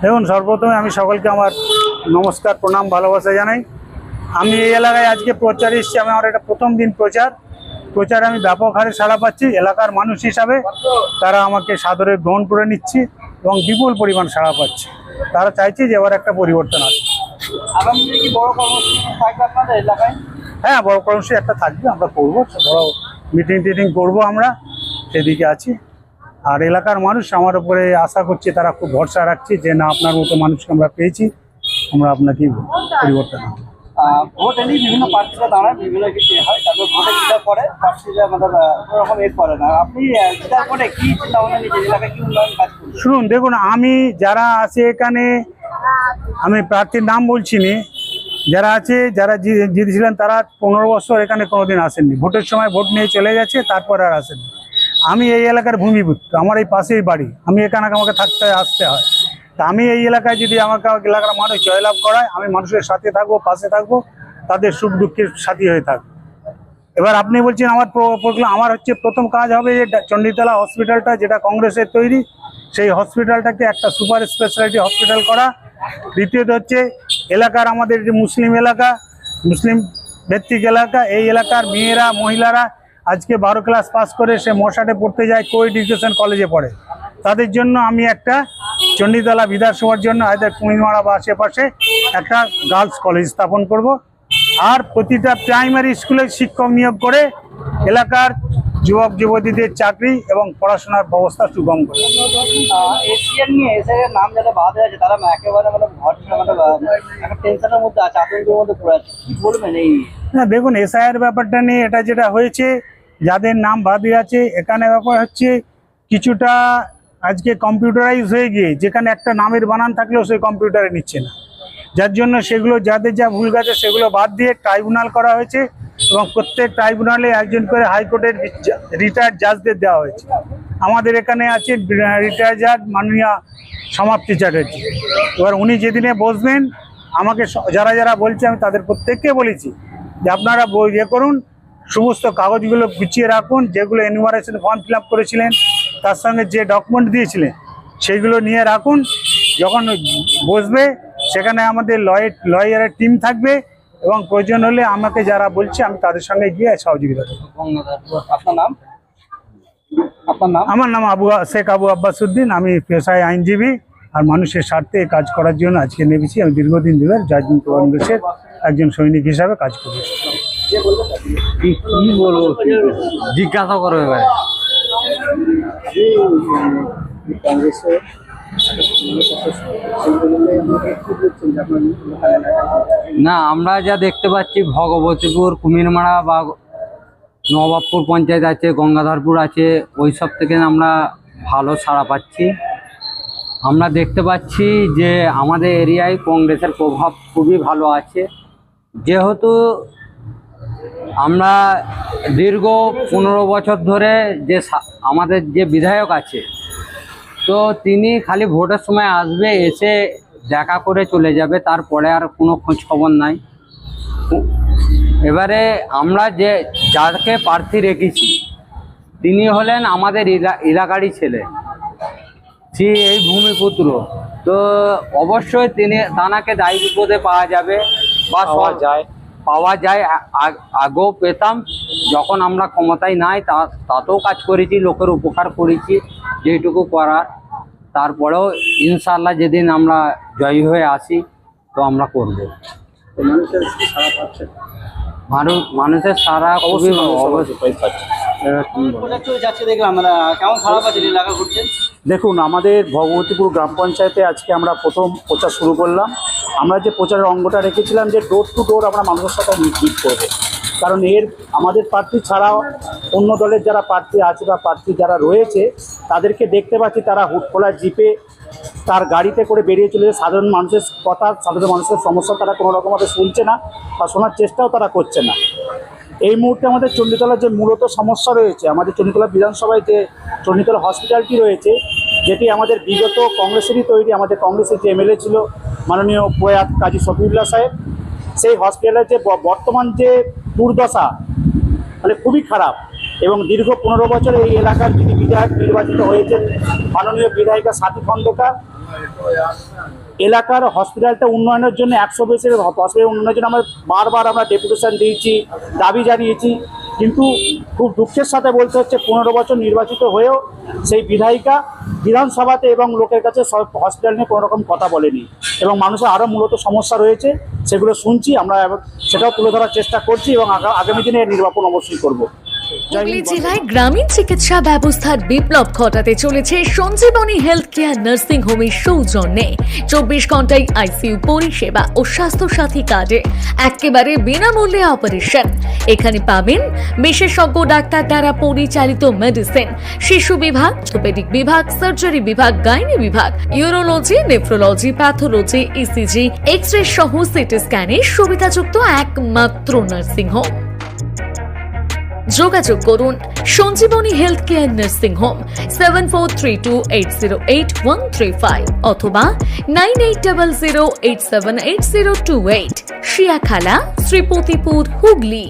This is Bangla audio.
দেখুন, সর্বপ্রথমে আমি সকলকে আমার নমস্কার, প্রণাম, ভালোবাসা জানাই। আমি এই এলাকায় আজকে প্রচার এসেছি। আমার এটা প্রথম দিন প্রচারে আমি ব্যাপক হারে সাড়া পাচ্ছি। এলাকার মানুষ হিসাবে তারা আমাকে সাদরে গ্রহণ করে নিচ্ছে এবং বিপুল পরিমাণ সাড়া পাচ্ছে। তারা চাইছে যে এবার একটা পরিবর্তন আসবে। হ্যাঁ, বড় কর্মসূচি একটা থাকবে, আমরা করবো, বড় মিটিং করবো, আমরা সেদিকে আছি। আর এলাকার মানুষ আমার উপরে আশা করছে, তারা খুব ভরসা রাখছে যে না, আপনার মতো মানুষকে আমরা পেয়েছি, আমরা আপনাকে পরিবর্তন হবে। ভোট এলেই বিভিন্ন প্রার্থীরা দাঁড়ায়, বিভিন্ন কিছু হয়, তারপর ভোটে জিতার পরে প্রার্থীরা আমাদের ওরকম করে না। আপনি জিতার পরে কি চিন্তা ভাবনা নিজের এলাকায় কি উন্নয়ন কাজ করবেন? শুনুন, দেখুন, আমি যারা আছে এখানে, আমি প্রার্থীর নাম বলছি না, যারা আছে, যারা জিতেছিলেন, তারা 15 বছর এখানে কোনোদিন আসেননি। ভোটের সময় ভোট নিয়ে চলে গেছে, তারপর আর আসেননি। আমি এই এলাকার ভূমিপুত্র, আমার এই পাশেই বাড়ি, আমি এখানে আমাকে আসতে হয়। তা আমি এই এলাকায় যদি আমাকে এলাকার মানুষ জয়লাভ করায়, আমি মানুষের সাথে থাকবো, পাশে থাকবো, তাদের সুখ দুঃখের সাথী হয়ে থাকবো। এবার আপনি বলছেন আমার হচ্ছে প্রথম কাজ হবে যে চণ্ডীতলা হসপিটালটা, যেটা কংগ্রেসের তৈরি, সেই হসপিটালটাকে একটা সুপার স্পেশালিটি হসপিটাল করা। দ্বিতীয়ত হচ্ছে এলাকার, আমাদের যে মুসলিম এলাকা, মুসলিম ভিত্তিক এলাকা, এই এলাকার মেয়েরা, মহিলারা আজকে 12 ক্লাস পাস করে সে মশাটে পড়তে যায়, কো-এডুকেশন কলেজে পড়ে। তাদের জন্য আমি একটা চণ্ডীতলা বিধানসভার জন্য আইদার কুমিরমারা বা আশেপাশে একটা গার্লস কলেজ স্থাপন করব। আর প্রতিটা প্রাইমারি স্কুলে শিক্ষক নিয়োগ করে এলাকার যুবক যুবতীদের চাকরি এবং পড়াশোনার ব্যবস্থা সুগম করে। এশিয়ান নিয়ে এসআইয়ের নাম যারা বাদ আছে, তারা একেবারে একটা টেনশনের মধ্যে আছে, আতঙ্কের মধ্যে পড়ে আছে, কি বলবেন এই? না, দেখুন, এসআইয়ের ব্যাপারটা নিয়ে এটা যেটা হয়েছে, যাদের নাম বাদ আছে, এখানে ব্যাপার হচ্ছে কিছুটা আজকে কম্পিউটারাইজ হয়ে গিয়ে, যেখানে একটা নামের বানান থাকলেও সেই কম্পিউটারে নিচ্ছে না, যার জন্য সেগুলো, যাদের যা ভুল গেছে সেগুলো বাদ দিয়ে ট্রাইব্যুনাল করা হয়েছে এবং প্রত্যেক ট্রাইব্যুনালে একজন করে হাইকোর্টের রিটায়ার্ড জাজদের দেওয়া হয়েছে। আমাদের এখানে আছে রিটায়ার্ড জাজ মাননীয় সমাপ্তি চ্যাটার্জি। এবার উনি যেদিনে বসবেন, আমাকে যারা যারা বলছে, আমি তাদের প্রত্যেককে বলেছি যে আপনারা করুন, সমস্ত কাগজগুলো গুছিয়ে রাখুন, যেগুলো এনুমারেশন ফর্ম ফিল আপ করেছিলেন, তার সঙ্গে যে ডকুমেন্ট দিয়েছিলেন সেইগুলো নিয়ে রাখুন। যখন বসবে সেখানে আমাদের লয়ারের টিম থাকবে এবং প্রয়োজন হলে আমাকে যারা বলছে আমি তাদের সঙ্গে গিয়ে সহযোগিতা করব। আপনার নাম? আমার নাম শেখ আবু আব্বাস উদ্দিন। আমি পেশায় আইনজীবী আর মানুষের স্বার্থে কাজ করার জন্য আজকে নেমেছি। আমি দীর্ঘদিন ধরে জাজমেন্ট কংগ্রেসের একজন সৈনিক হিসাবে কাজ করি। কি বলবো, জিজ্ঞাসা করো এবারে। না, আমরা যা দেখতে পাচ্ছি, ভগবতীপুর, কুমিরমারা বা নবাবপুর পঞ্চায়েত আছে, গঙ্গাধরপুর আছে, ওই সব থেকে আমরা ভালো সাড়া পাচ্ছি। আমরা দেখতে পাচ্ছি যে আমাদের এরিয়ায় কংগ্রেসের প্রভাব খুবই ভালো আছে। যেহেতু আমরা দীর্ঘ 15 বছর ধরে যে আমাদের যে বিধায়ক আছে, তো তিনি খালি ভোটের সময় আসবে, এসে দেখা করে চলে যাবে, তারপরে আর কোনো খোঁজ খবর নাই। এবারে আমরা যাকে প্রার্থী রেখেছি, তিনি হলেন আমাদের এলাকারই ছেলে, এই ভূমিপুত্র। তো অবশ্যই তাকে দায়ী বিপদে পাওয়া যাবে বা পাওয়া যায়। আগেও পেতাম, যখন আমরা ক্ষমতায় নাই তাতেও কাজ করেছি, লোকের উপকার করেছি যেটুকু করার। তারপরেও ইনশাআল্লাহ যেদিন আমরা জয়ী হয়ে আসি, তো আমরা করব। মানুষের সারা খুবই দেখুন, আমাদের ভগবতীপুর গ্রাম পঞ্চায়েতে আজকে আমরা প্রথম প্রচার শুরু করলাম। আমরা যে প্রচারের অঙ্গটা রেখেছিলাম যে ডোর টু ডোর আমরা মানুষের সাথে মিট করবে, কারণ আমাদের প্রার্থী ছাড়াও অন্য দলের যারা প্রার্থী আছে বা প্রার্থী যারা রয়েছে, তাদেরকে দেখতে পাচ্ছি তারা হুটখোলা জিপে তার গাড়িতে করে বেরিয়ে চলে সাধারণ মানুষের কথা, সাধারণ মানুষের সমস্যা তারা কোনো রকমভাবে শুনছে না বা শোনার চেষ্টাও তারা করছে না। এই মুহূর্তে আমাদের চণ্ডীতলার যে মূলত সমস্যা রয়েছে, আমাদের চণ্ডীতলা বিধানসভায় যে চণ্ডীতলা হসপিটালটি রয়েছে, যেটি আমাদের বিগত কংগ্রেসেরই তৈরি, আমাদের কংগ্রেসের যে এমএলএ ছিল মাননীয় প্রয়াত কাজী শফিউল্লাহ সাহেব, সেই হসপিটালের যে বর্তমান যে দুর্দশা, মানে খুবই খারাপ। এবং দীর্ঘ 15 বছর এই এলাকার যিনি বিধায়ক নির্বাচিত হয়েছেন মাননীয় বিধায়িকা সাথী খন্দকার, এলাকার হসপিটালটা উন্নয়নের জন্য 100 বেসের হসপিটাল উন্নয়নের জন্য আমরা ডেপুটেশন দিয়েছি, দাবি জানিয়েছি, কিন্তু খুব দুঃখের সাথে বলতে হচ্ছে 15 বছর নির্বাচিত হয়েও সেই বিধায়িকা বিধানসভাতে এবং লোকের কাছে হসপিটাল নিয়ে কোনো রকম কথা বলেনি এবং মানুষের আরও মূলত সমস্যা রয়েছে, সেগুলো শুনছি, আমরা সেটাও তুলে ধরার চেষ্টা করছি এবং আগামী দিনে এর নির্বাপন অবশ্যই করব। হুগলি জেলায় গ্রামীণ চিকিৎসা ব্যবস্থার বিপ্লব ঘটাতে চলেছে সঞ্জীবনী হেলথ কেয়ার নার্সিং হোমের সৌজন্যে 24 ঘন্টায় আইসিইউ পরিষেবা ও স্বাস্থ্যসাথী কার্ডে একেবারে বিনামূল্যে অপারেশন। এখানে পাবেন বিশেষজ্ঞ ডাক্তার দ্বারা পরিচালিত মেডিসিন, শিশু বিভাগ, অর্থোপেডিক বিভাগ, সার্জারি বিভাগ, গাইনি বিভাগ, urology, nephrology, pathology, ECG, X-ray সহ সিটি স্ক্যানের সুবিধাযুক্ত একমাত্র নার্সিং হোম। যোগাযোগ করুন Sanjeevani health care nursing home 7432808135 অথবা 9800878028, শিয়াখালা, শ্রীপতিপুর, হুগলি।